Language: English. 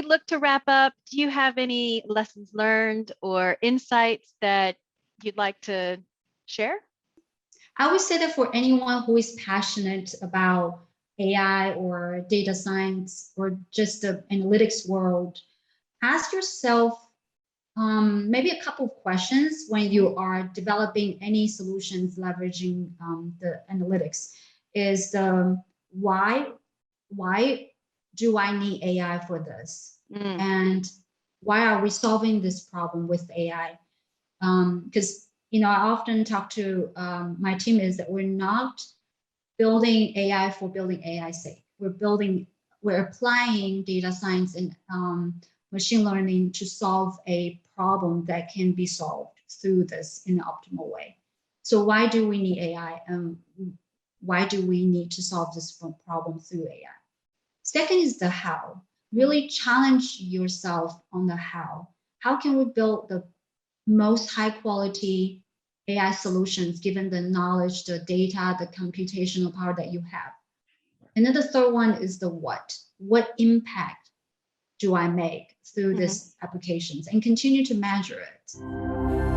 look to wrap up, do you have any lessons learned or insights that you'd like to share? I would say that for anyone who is passionate about AI or data science or just the analytics world, ask yourself maybe a couple of questions when you are developing any solutions leveraging the analytics. Is the why do I need AI for this? And why are we solving this problem with AI? Because I often talk to my team is that we're not building AI for building AI's sake. We're applying data science and machine learning to solve a problem that can be solved through this in an optimal way. So why do we need AI? And why do we need to solve this problem through AI? Second is the how. Really challenge yourself on the how. How can we build the most high quality AI solutions given the knowledge, the data, the computational power that you have? And then the third one is the what. What impact do I make through these applications, and continue to measure it?